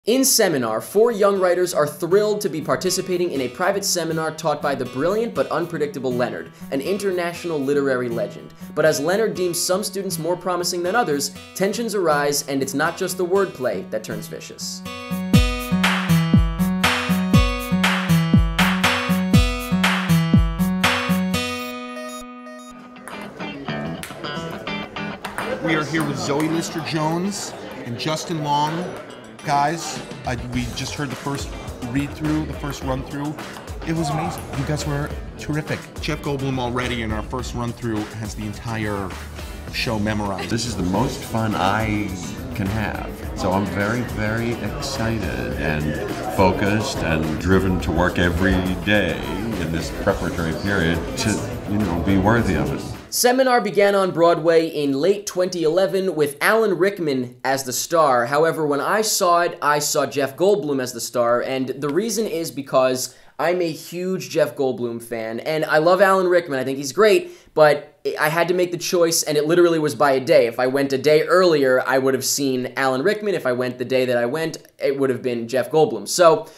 In Seminar, 4 young writers are thrilled to be participating in a private seminar taught by the brilliant but unpredictable Leonard, an international literary legend. But as Leonard deems some students more promising than others, tensions arise, and it's not just the wordplay that turns vicious. We are here with Zoe Lister-Jones and Justin Long. Guys, we just heard the first read-through, the first run-through. It was amazing. You guys were terrific. Jeff Goldblum already in our first run-through has the entire show memorized. This is the most fun I can have. So I'm very, very excited and focused and driven to work every day in this preparatory period to, be worthy of it. Seminar began on Broadway in late 2011 with Alan Rickman as the star. However, when I saw it, I saw Jeff Goldblum as the star, and the reason is because I'm a huge Jeff Goldblum fan, and I love Alan Rickman. I think he's great, but I had to make the choice, and it literally was by a day. If I went a day earlier, I would have seen Alan Rickman. If I went the day that I went, it would have been Jeff Goldblum. So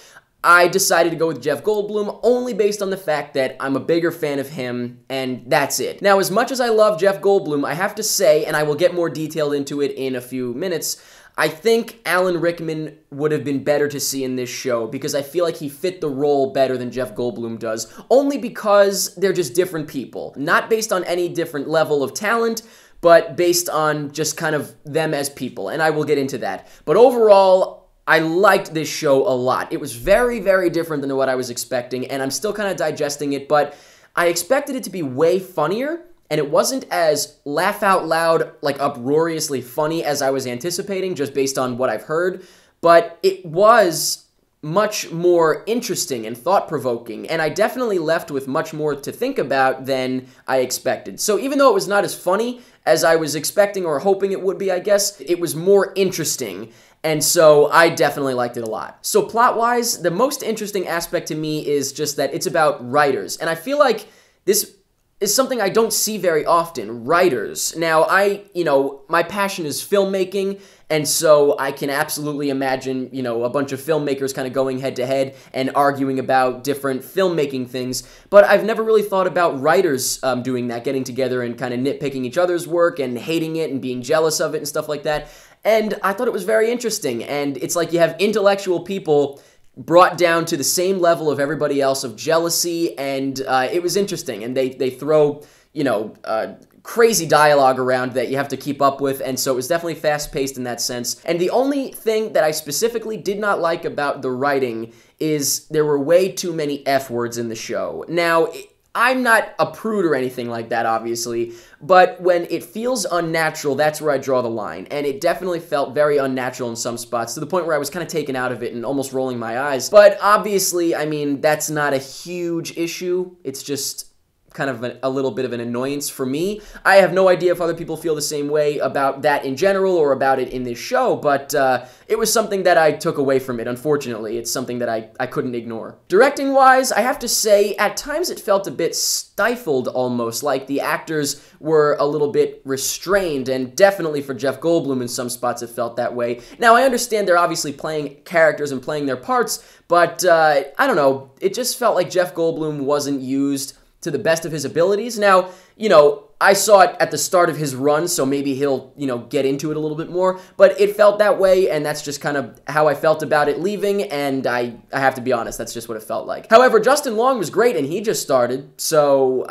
I decided to go with Jeff Goldblum only based on the fact that I'm a bigger fan of him, and that's it. Now, as much as I love Jeff Goldblum, I have to say, and I will get more detailed into it in a few minutes, I think Alan Rickman would have been better to see in this show because I feel like he fit the role better than Jeff Goldblum does, only because they're just different people. Not based on any different level of talent, but based on just kind of them as people, and I will get into that. But overall, I liked this show a lot. It was very, very different than what I was expecting, and I'm still kind of digesting it, but I expected it to be way funnier, and it wasn't as laugh-out-loud, like uproariously funny as I was anticipating, just based on what I've heard, but it was much more interesting and thought-provoking, and I definitely left with much more to think about than I expected. So even though it was not as funny as I was expecting or hoping it would be, I guess, it was more interesting. And so I definitely liked it a lot. So plot-wise, the most interesting aspect to me is just that it's about writers. And I feel like this is something I don't see very often, writers. Now, my passion is filmmaking, and so I can absolutely imagine, a bunch of filmmakers kind of going head-to-head and arguing about different filmmaking things. But I've never really thought about writers doing that, getting together and kind of nitpicking each other's work and hating it and being jealous of it and stuff like that. And I thought it was very interesting, and it's like you have intellectual people brought down to the same level of everybody else of jealousy, and it was interesting, and they throw, crazy dialogue around that you have to keep up with, and so it was definitely fast-paced in that sense. And the only thing that I specifically did not like about the writing is there were way too many F-words in the show. Now, I'm not a prude or anything like that, obviously, but when it feels unnatural, that's where I draw the line, and it definitely felt very unnatural in some spots, to the point where I was kind of taken out of it and almost rolling my eyes. But obviously, that's not a huge issue. It's just kind of a little bit of an annoyance for me. I have no idea if other people feel the same way about that in general or about it in this show, but it was something that I took away from it, unfortunately. It's something that I couldn't ignore. Directing-wise, I have to say, at times it felt a bit stifled almost, like the actors were a little bit restrained, and definitely for Jeff Goldblum in some spots it felt that way. Now, I understand they're obviously playing characters and playing their parts, but I don't know, it just felt like Jeff Goldblum wasn't used to the best of his abilities. Now, I saw it at the start of his run, so maybe he'll, get into it a little bit more, but it felt that way, and that's just kind of how I felt about it leaving, and I have to be honest, that's just what it felt like. However, Justin Long was great, and he just started, so,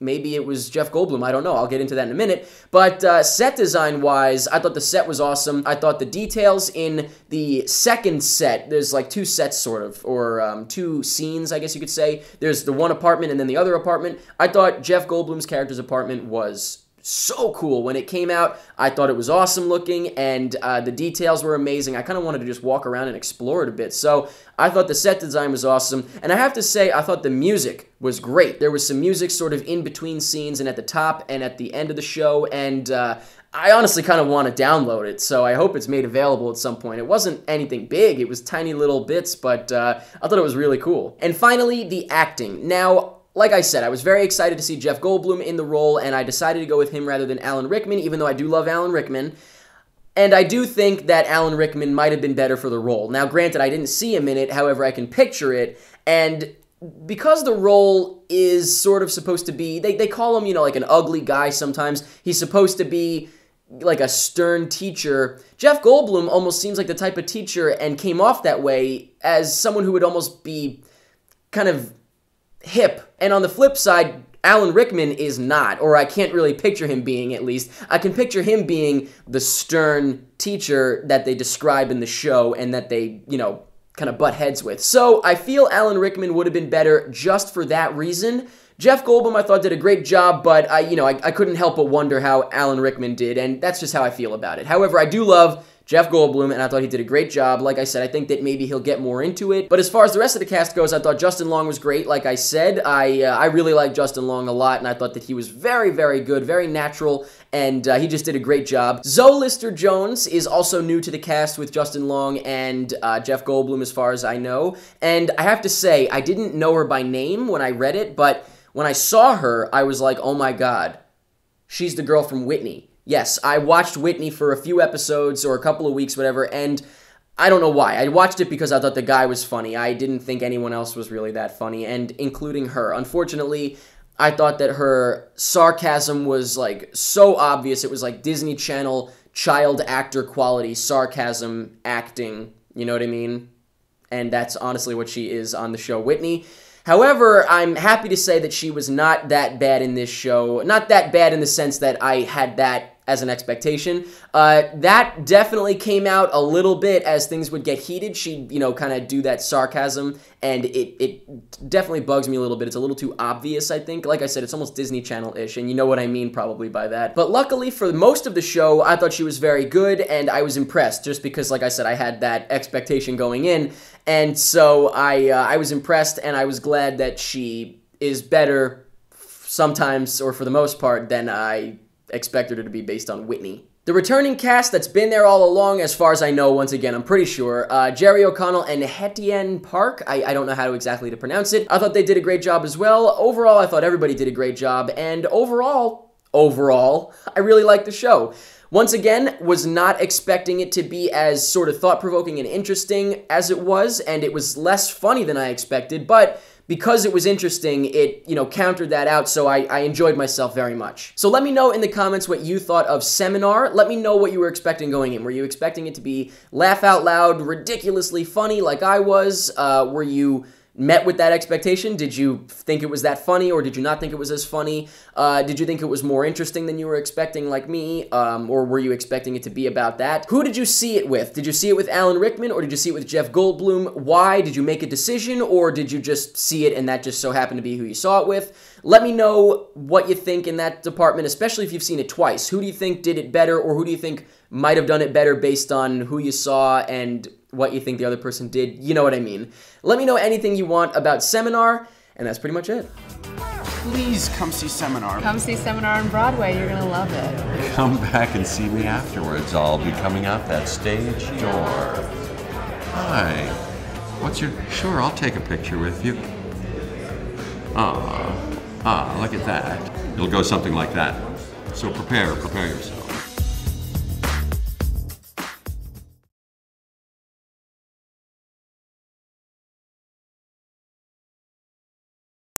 maybe it was Jeff Goldblum, I don't know, I'll get into that in a minute, but set design-wise, I thought the set was awesome. I thought the details in the second set, there's like 2 sets sort of, or 2 scenes, I guess you could say. There's the one apartment and then the other apartment. I thought Jeff Goldblum's character's apartment was so cool. When it came out, I thought it was awesome looking, and the details were amazing. I kind of wanted to just walk around and explore it a bit. So I thought the set design was awesome, and I have to say, I thought the music was great. There was some music sort of in between scenes and at the top and at the end of the show, and I honestly kind of want to download it, so I hope it's made available at some point. It wasn't anything big, it was tiny little bits, but I thought it was really cool. And finally, the acting. Now, like I said, I was very excited to see Jeff Goldblum in the role, and I decided to go with him rather than Alan Rickman, even though I do love Alan Rickman. And I do think that Alan Rickman might have been better for the role. Now, granted, I didn't see him in it, however, I can picture it, and because the role is sort of supposed to be, they call him, like an ugly guy sometimes. He's supposed to be like a stern teacher. Jeff Goldblum almost seems like the type of teacher and came off that way as someone who would almost be kind of hip. And on the flip side, Alan Rickman is not, or I can't really picture him being, at least. I can picture him being the stern teacher that they describe in the show and that they, kind of butt heads with. So I feel Alan Rickman would have been better just for that reason. Jeff Goldblum, I thought, did a great job, but I couldn't help but wonder how Alan Rickman did, and that's just how I feel about it. However, I do love Jeff Goldblum, and I thought he did a great job. Like I said, I think that maybe he'll get more into it. But as far as the rest of the cast goes, I thought Justin Long was great. Like I said, I really like Justin Long a lot, and I thought that he was very, very good, very natural, and he just did a great job. Zoe Lister-Jones is also new to the cast with Justin Long and Jeff Goldblum, as far as I know. And I have to say, I didn't know her by name when I read it, but when I saw her, I was like, oh my god, she's the girl from Whitney. Yes, I watched Whitney for a few episodes or a couple of weeks, whatever, and I don't know why. I watched it because I thought the guy was funny. I didn't think anyone else was really that funny, and including her. Unfortunately, I thought that her sarcasm was, so obvious. It was like Disney Channel child actor quality sarcasm acting, you know what I mean? And that's honestly what she is on the show Whitney. However, I'm happy to say that she was not that bad in this show. Not that bad in the sense that I had that as an expectation. That definitely came out a little bit as things would get heated. She'd, kind of do that sarcasm, and it definitely bugs me a little bit. It's a little too obvious, I think. Like I said, it's almost Disney Channel-ish, and you know what I mean probably by that. But luckily, for most of the show, I thought she was very good, and I was impressed, just because, like I said, I had that expectation going in, and so I was impressed, and I was glad that she is better sometimes, or for the most part, than I expected her to be based on Whitney. The returning cast that's been there all along, as far as I know, once again, I'm pretty sure, Jerry O'Connell and Hettienne Park. I don't know how exactly to pronounce it. I thought they did a great job as well. Overall, I thought everybody did a great job, and overall, I really liked the show. Once again, was not expecting it to be as sort of thought-provoking and interesting as it was, and it was less funny than I expected, but because it was interesting, it, countered that out, so I enjoyed myself very much. So let me know in the comments what you thought of Seminar. Let me know what you were expecting going in. Were you expecting it to be laugh out loud, ridiculously funny like I was? Were you met with that expectation? Did you think it was that funny, or did you not think it was as funny? Did you think it was more interesting than you were expecting, like me? Or were you expecting it to be about that? Who did you see it with? Did you see it with Alan Rickman, or did you see it with Jeff Goldblum? Why? Did you make a decision, or did you just see it and that just so happened to be who you saw it with? Let me know what you think in that department, especially if you've seen it twice. Who do you think did it better, or who do you think might have done it better based on who you saw and what you think the other person did? You know what I mean. Let me know anything you want about Seminar, and that's pretty much it. Please come see Seminar. Come see Seminar on Broadway. You're gonna love it. Come back and see me afterwards. I'll be coming out that stage door. Hi. What's your... Sure, I'll take a picture with you. Look at that. It'll go something like that. So prepare yourself.